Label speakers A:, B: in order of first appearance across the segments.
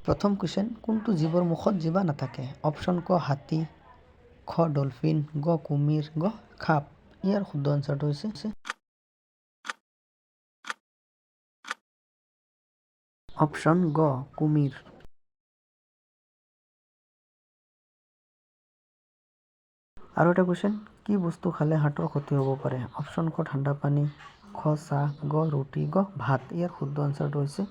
A: প্ৰথম কুৱেশ্যন, কোনটো জীৱৰ মুখত জিভা নাথাকে? অপশ্যন ক হাতী, খ ডলফিন, গ কুমিৰ, গ সাপ। ইয়াৰ শুদ্ধ এনচাৰটো হৈছে অপশ্যন গ কুমিৰ। আৰু এটা কুৱেশ্যন, কি বস্তু খালে হাৰ্টৰ ক্ষতি হ'ব পাৰে? অপশ্যন ক ঠাণ্ডা পানী, খ চাহ, গ ৰুটি, গ ভাত। ইয়াৰ শুদ্ধ এনচাৰটো হৈছে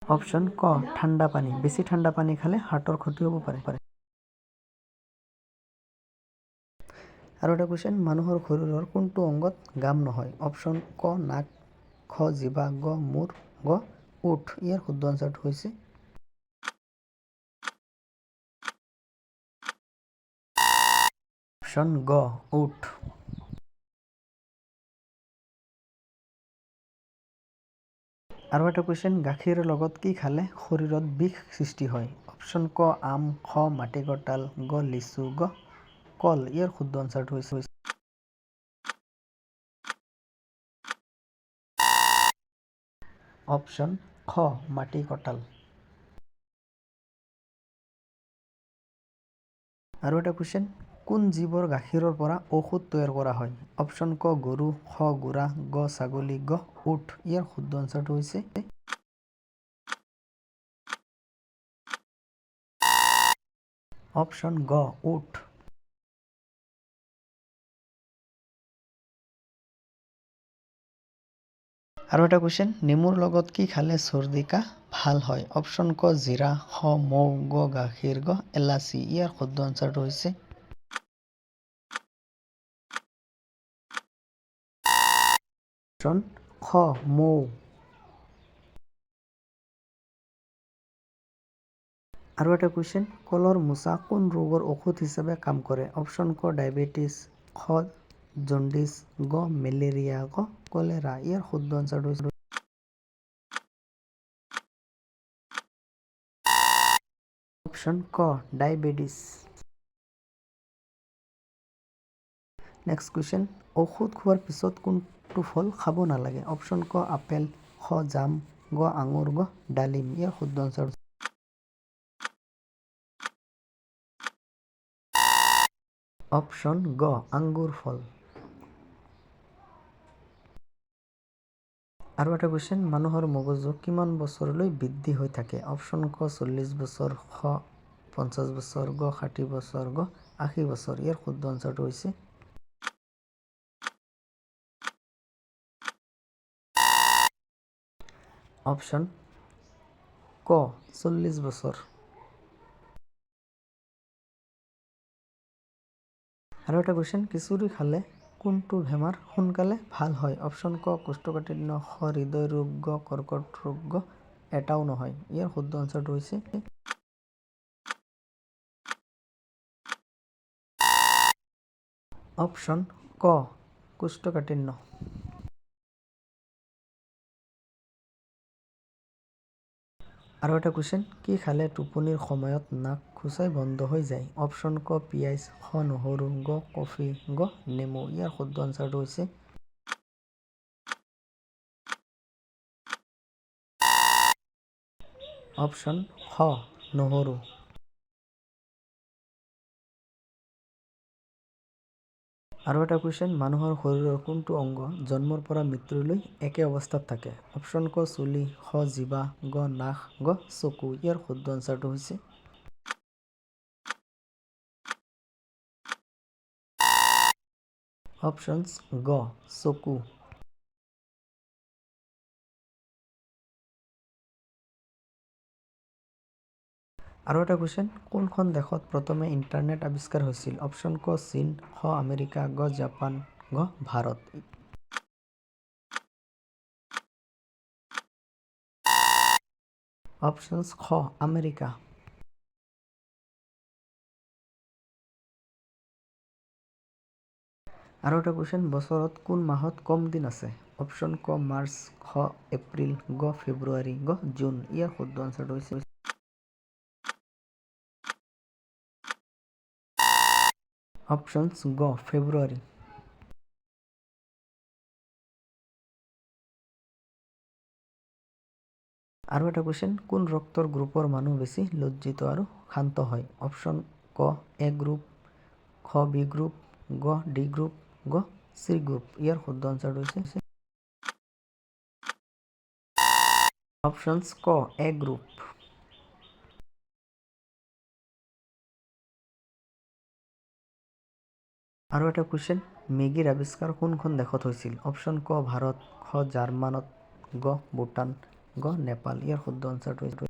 A: অপশ্যন ক ঠাণ্ডা পানী। বেছি ঠাণ্ডা পানী খালে হাৰ্টৰ ক্ষতি হ'ব পাৰে। আৰু এটা কুৱেশ্যন, মানুহৰ শৰীৰৰ কোনটো অংগত গাম নহয়? অপশ্যন ক নাক, খ জিভা, গ মূৰ, গ ওঠ। ইয়াৰ শুদ্ধ এনচাৰটো হৈছে অপশ্যন গ ওঠ। আৰু এটা কুৱেশ্যন, গাখীৰৰ লগত কি খালে শৰীৰত বিষ সৃষ্টি হয়? অপশ্যন ক আম, খ মাটিকঁঠাল, গ লিচু, গ কল। ইয়াৰ শুদ্ধ এনচাৰটো হৈছে অপশ্যন খ মাটিকঁঠাল। আৰু এটা কুৱেশ্যন, কোন জীৱৰ গাখীৰৰ পৰা ঔষধ তৈয়াৰ কৰা হয়? অপশ্যন ক গৰু, খ ঘোঁৰা, গ ছাগলী, গ উট। ইয়াৰ শুদ্ধ এনচাৰটো হৈছে অপশ্যন গ উট। আৰু এটা কুৱেশ্যন, নেমুৰ লগত কি খালে চৰ্দি কাহ ভাল হয়? অপশ্যন ক জিৰা, খ মৌ, গ গাখীৰ, গ এলাচি। ইয়াৰ শুদ্ধ এনচাৰটো হৈছে অপশ্যন খ মৌ। আৰু এটা কুৱেশ্যন, কলৰ মোচা কোন ৰোগৰ ঔষধ হিচাপে কাম কৰে? অপশ্যন ক ডায়েবেটিছ, খ জণ্ডিছ, গ মেলেৰিয়া, গ কলেৰা। ইয়াৰ শুদ্ধ এনচাৰটো হৈছে অপশ্যন ক ডায়েবেটিছ। নেক্সট কুৱেশ্যন, ঔষধ খোৱাৰ পিছত কোনটো ফল খাব নালাগে? অপশ্যন ক আপেল, খ জাম, গ আঙুৰ, গ ডালিম। ইয়াৰ শুদ্ধ এনচাৰ অপশ্যন গ আঙুৰ ফল। আৰু এটা কুৱেশ্যন, মানুহৰ মগজু কিমান বছৰলৈ বৃদ্ধি হৈ থাকে? অপশ্যন ক 40 বছৰ, খ 50 বছৰ, গ 60 বছৰ, গ 80 বছৰ। ইয়াৰ শুদ্ধ এনচাৰটো হৈছে অপশ্যন ক 40 বছৰ। আৰু এটা কুৱেশ্যন, খিচিৰি খালে কোনটো বেমাৰ সোনকালে ভাল হয়? অপশ্যন ক কোষ্ঠকাঠিন্য, খ হৃদয় ৰোগ, গ কৰ্কট ৰোগ, গ এটাও নহয়। ইয়াৰ শুদ্ধ এনচাৰটো হৈছে অপশ্যন ক কোষ্ঠকাঠিন্য। আৰু এটা কুৱেশ্যন, কি খালে টোপনিৰ সময়ত নাক খোঁচাই বন্ধ হৈ যায়? অপশ্যন ক পিঁয়াজ, খ নহৰু, গ কফি, গ নেমু। ইয়াৰ শুদ্ধ এনচাৰটো হৈছে অপশ্যন খ নহৰু। আৰু এটা কুৱেশ্যন, মানুহৰ শৰীৰৰ কোনটো অংগ জন্মৰ পৰা মৃত্যুলৈ একে অৱস্থাত থাকে? অপশ্যন ক চুলি, খ জিভা, গ নাক, গ চকু। ইয়াৰ শুদ্ধ এনচাৰটো হৈছে অপশ্যন গ চকু। আৰু এটা কুৱেশ্যন, কোনখন দেশত প্ৰথমে ইণ্টাৰনেট আৱিষ্কাৰ হৈছিল? অপশ্যন ক চীন, খ আমেৰিকা, গ জাপান, গ ভাৰত। অপশ্যন খ আমেৰিকা। আৰু এটা কুৱেশ্যন, বছৰত কোন মাহত কম দিন আছে? অপশ্যন ক মাৰ্চ, খ এপ্ৰিল, গ ফেব্ৰুৱাৰী, গ জুন। ইয়াৰ শুদ্ধ এনচাৰটো হৈছে অপশ্যন গ ফেব্ৰুৱাৰী। আৰু এটা কুৱেশ্যন, কোন ৰক্তৰ গ্ৰুপৰ মানুহ বেছি লজ্জিত আৰু শান্ত হয়? অপশ্যন ক এ গ্ৰুপ, খ বি গ্ৰুপ, গ ডি গ্ৰুপ, গ চি গ্ৰুপ। ইয়াৰ শুদ্ধ আনচাৰটো হৈছে অপশ্যনছ ক এ গ্ৰুপ। আৰু এটা কুৱেশ্যন, মেগীৰ আৱিষ্কাৰ কোনখন দেশত হৈছিল? অপশ্যন ক ভাৰত, খ জাৰ্মানত, গ ভূটান, গ নেপাল। ইয়াৰ শুদ্ধ আনচাৰটো হৈছে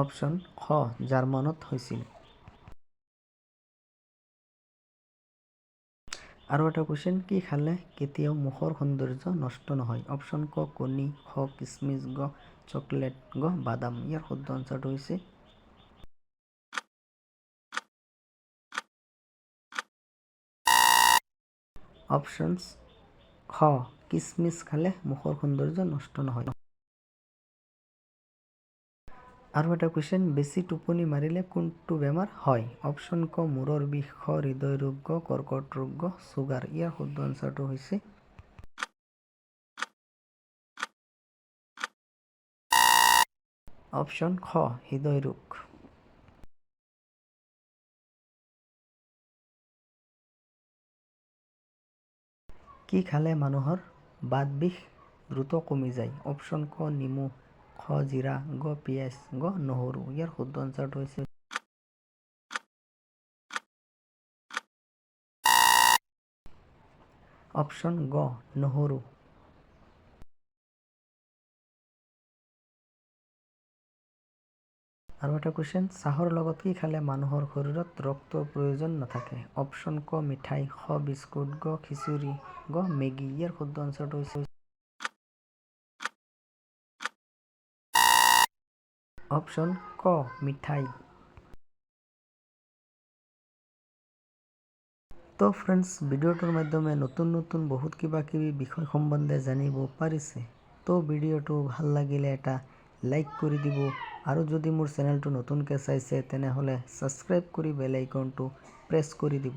A: অপশ্যন খ জাৰ্মানত হৈছিল। আৰু এটা কুৱেশ্যন, কি খালে কেতিয়াও মুখৰ সৌন্দৰ্য নষ্ট নহয়? অপশ্যন ক কণী, খ কিচমিচ, গ চকলেট, গ বাদাম। ইয়াৰ শুদ্ধ আনচাৰটো হৈছে অপশ্যনছ খ কিচমিচ খালে মুখৰ সৌন্দৰ্য নষ্ট নহয়। আৰু এটা কুৱেশ্যন, বেছি টোপনি মাৰিলে কোনটো বেমাৰ হয়? অপশ্যন ক মূৰৰ বিষ, খ হৃদয় ৰোগ, গ কৰ্কট ৰোগ, গ ছুগাৰ। ইয়াৰ শুদ্ধ আনচাৰটো হৈছে অপশ্যন খ হৃদয় ৰোগ। কি খালে মানুহৰ বাত বিষ দ্ৰুত কমি যায়? অপশ্যন ক নেমু, খ জিৰা, গ পিঁয়াজ, গ নহৰু। ইয়াৰ শুদ্ধ আনচাৰটো হৈছে অপশ্যন গ নহৰু। আৰু এটা কুৱেশ্যন, চাহৰ লগত কি খালে মানুহৰ শৰীৰত ৰক্তৰ প্ৰয়োজন নাথাকে? অপশ্যন ক মিঠাই, খ বিস্কুট, গ খিচুৰি, গ মেগী। ইয়াৰ শুদ্ধ আনচাৰটো হৈছে অপশ্যন ক মিঠাই। তো ফ্ৰেণ্ডছ, ভিডিঅ'টোৰ মাধ্যমে নতুন নতুন বহুত কিবা কিবি বিষয় সম্বন্ধে জানিব পাৰিছে। তো ভিডিঅ'টো ভাল লাগিলে এটা লাইক কৰি দিব, আৰু যদি মোৰ চেনেলটো নতুনকৈ চাইছে তেনেহ'লে ছাবস্ক্ৰাইব কৰি বেল আইকনটো প্ৰেছ কৰি দিব।